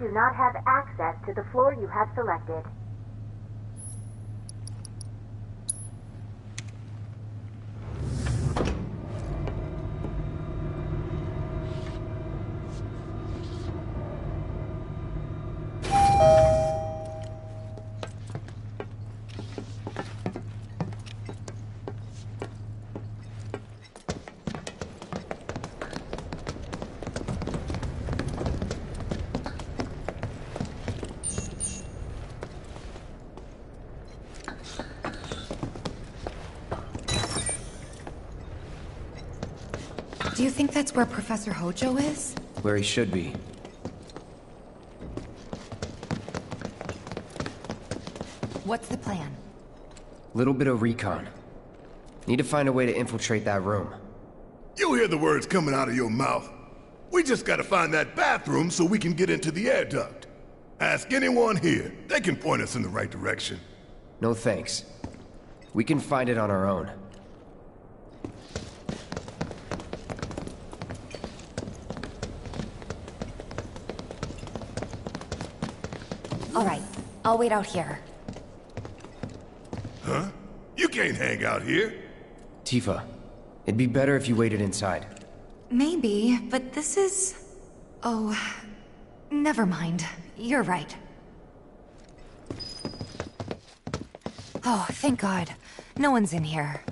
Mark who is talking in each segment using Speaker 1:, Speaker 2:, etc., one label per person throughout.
Speaker 1: do not have access to the floor you have selected.
Speaker 2: Do you think that's where Professor Hojo is?
Speaker 3: Where he should be.
Speaker 2: What's the plan?
Speaker 3: Little bit of recon. Need to find a way to infiltrate that room.
Speaker 4: You hear the words coming out of your mouth. We just gotta find that bathroom so we can get into the air duct. Ask anyone here. They can point us in the right direction.
Speaker 3: No thanks. We can find it on our own.
Speaker 2: All right, I'll wait out here.
Speaker 4: Huh? You can't hang out here.
Speaker 3: Tifa, it'd be better if you waited inside.
Speaker 2: Maybe, but this is... Oh, never mind. You're right. Oh, thank God. No one's in here.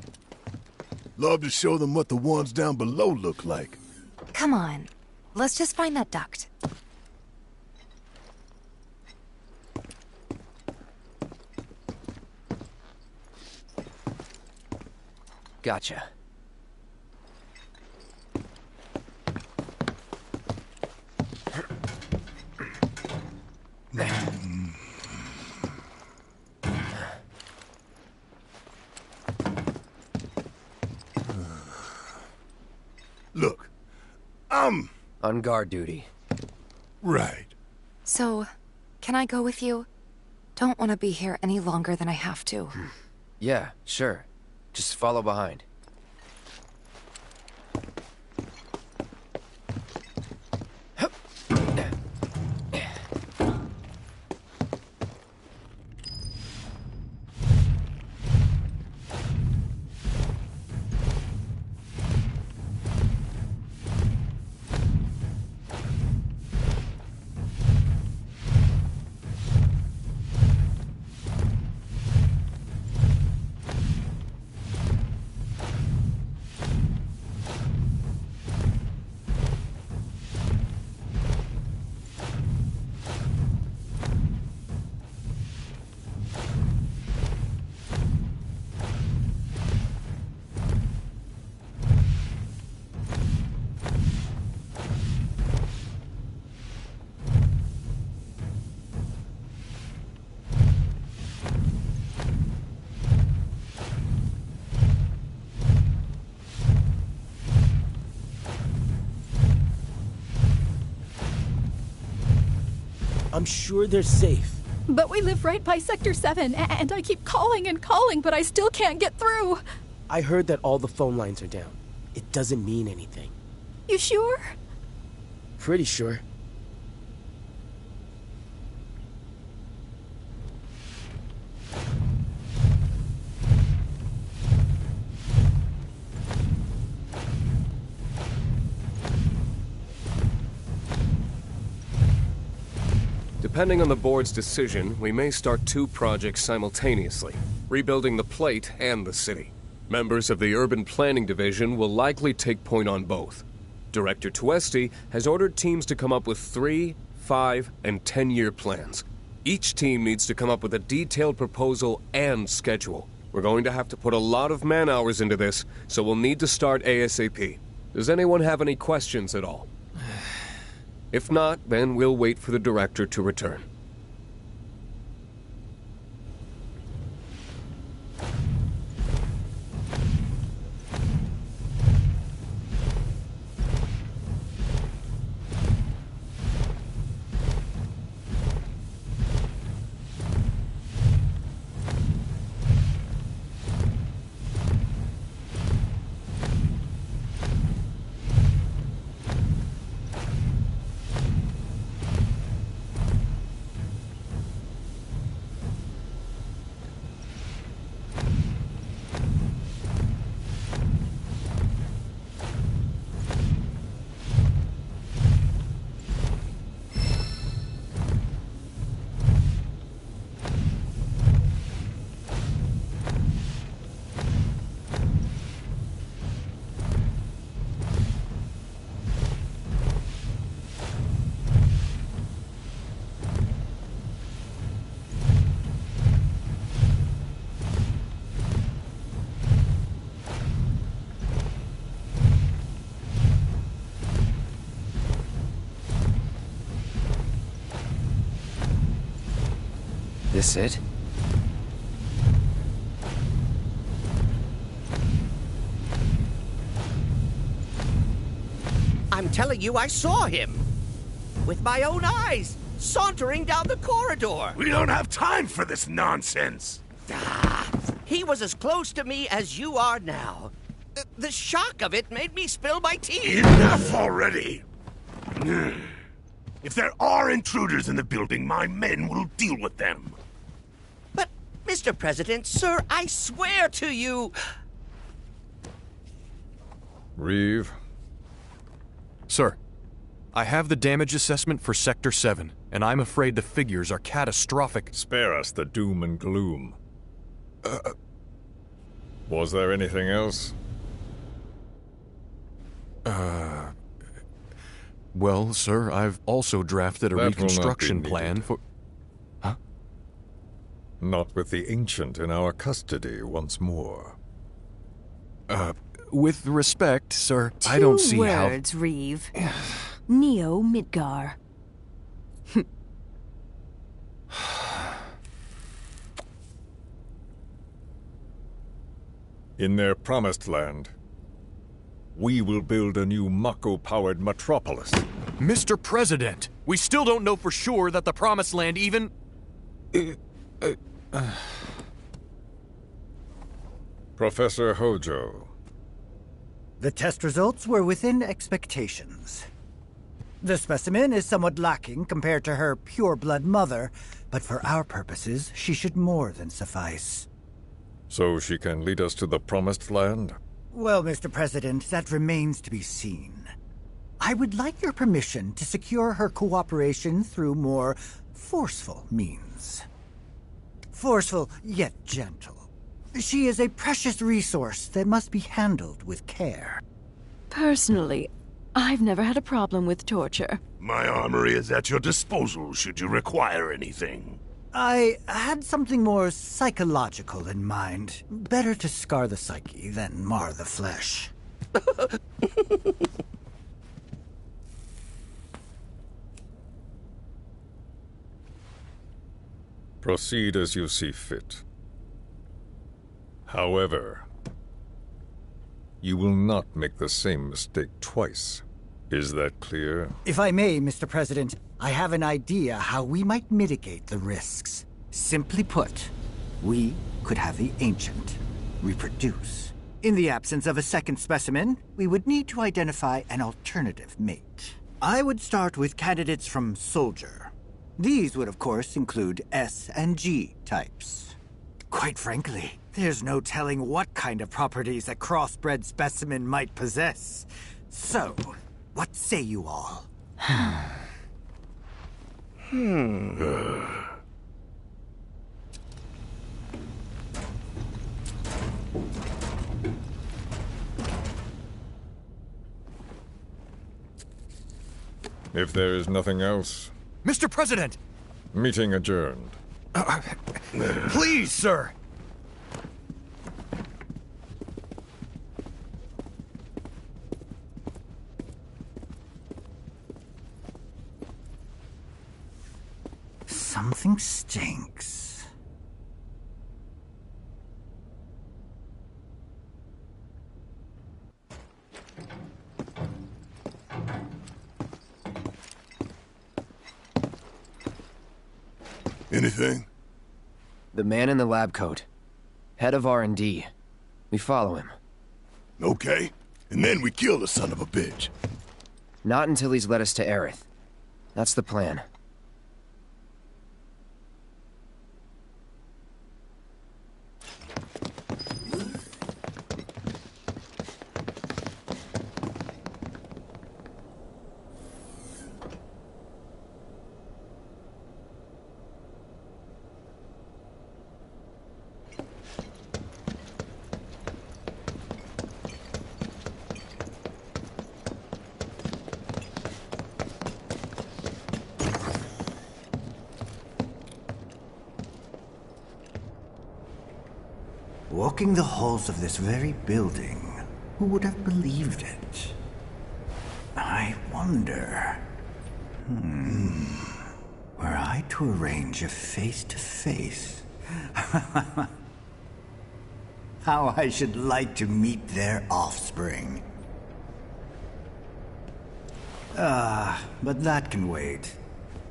Speaker 4: Love to show them what the ones down below look like.
Speaker 2: Come on. Let's just find that duct.
Speaker 3: Gotcha.
Speaker 4: Look, I'm...
Speaker 3: On guard duty.
Speaker 4: Right.
Speaker 2: So, can I go with you? Don't want to be here any longer than I have to.
Speaker 3: Yeah, sure. Just follow behind.
Speaker 5: I'm sure they're safe.
Speaker 6: But we live right by Sector 7, and I keep calling and calling, but I still can't get through.
Speaker 5: I heard that all the phone lines are down. It doesn't mean anything.
Speaker 6: You sure?
Speaker 5: Pretty sure.
Speaker 7: Depending on the board's decision, we may start 2 projects simultaneously, rebuilding the plate and the city. Members of the Urban Planning Division will likely take point on both. Director Tuesti has ordered teams to come up with 3, 5, and 10-year plans. Each team needs to come up with a detailed proposal and schedule. We're going to have to put a lot of man-hours into this, so we'll need to start ASAP. Does anyone have any questions at all? If not, then we'll wait for the director to return.
Speaker 3: This it?
Speaker 8: I'm telling you, I saw him. With my own eyes, sauntering down the corridor.
Speaker 9: We don't have time for this nonsense.
Speaker 8: He was as close to me as you are now. The shock of it made me spill my tea.
Speaker 9: Enough already! If there are intruders in the building, my men will deal with them.
Speaker 8: But, Mr. President, sir, I swear to you...
Speaker 10: Reeve. Sir, I have the damage assessment for Sector 7, and I'm afraid the figures are catastrophic.
Speaker 11: Spare us the doom and gloom. Was there anything else?
Speaker 10: Well, sir, I've also drafted a reconstruction plan for... Huh?
Speaker 11: Not with the Ancient in our custody once more.
Speaker 10: With respect, sir, I don't see how...
Speaker 12: 2 words, Reeve. Neo Midgar.
Speaker 11: In their promised land, we will build a new Mako-powered metropolis.
Speaker 10: Mr. President, we still don't know for sure that the Promised Land even...
Speaker 11: Professor Hojo.
Speaker 13: The test results were within expectations. The specimen is somewhat lacking compared to her pure-blood mother, but for our purposes, she should more than suffice.
Speaker 11: So she can lead us to the Promised Land?
Speaker 13: Well, Mr. President, that remains to be seen. I would like your permission to secure her cooperation through more forceful means. Forceful, yet gentle. She is a precious resource that must be handled with care.
Speaker 12: Personally, I've never had a problem with torture.
Speaker 9: My armory is at your disposal should you require anything.
Speaker 13: I had something more psychological in mind. Better to scar the psyche than mar the flesh.
Speaker 11: Proceed as you see fit. However, you will not make the same mistake twice. Is that clear?
Speaker 13: If I may, Mr. President, I have an idea how we might mitigate the risks. Simply put, we could have the Ancient reproduce. In the absence of a second specimen, we would need to identify an alternative mate. I would start with candidates from Soldier. These would, of course, include S and G types. Quite frankly, there's no telling what kind of properties a crossbred specimen might possess. So, what say you all?
Speaker 11: If there is nothing else...
Speaker 10: Mr. President!
Speaker 11: Meeting adjourned.
Speaker 10: Please, sir!
Speaker 13: Something stinks.
Speaker 4: Anything?
Speaker 3: The man in the lab coat. Head of R&D. We follow him.
Speaker 4: Okay. And then we kill the son of a bitch.
Speaker 3: Not until he's led us to Aerith. That's the plan.
Speaker 13: Walking the halls of this very building, who would have believed it? I wonder... Were I try to arrange a face-to-face. How I should like to meet their offspring. But that can wait.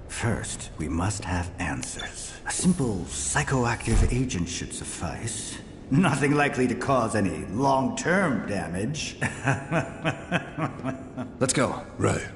Speaker 13: First, we must have answers. A simple psychoactive agent should suffice. Nothing likely to cause any long-term damage.
Speaker 3: Let's go.
Speaker 4: Right.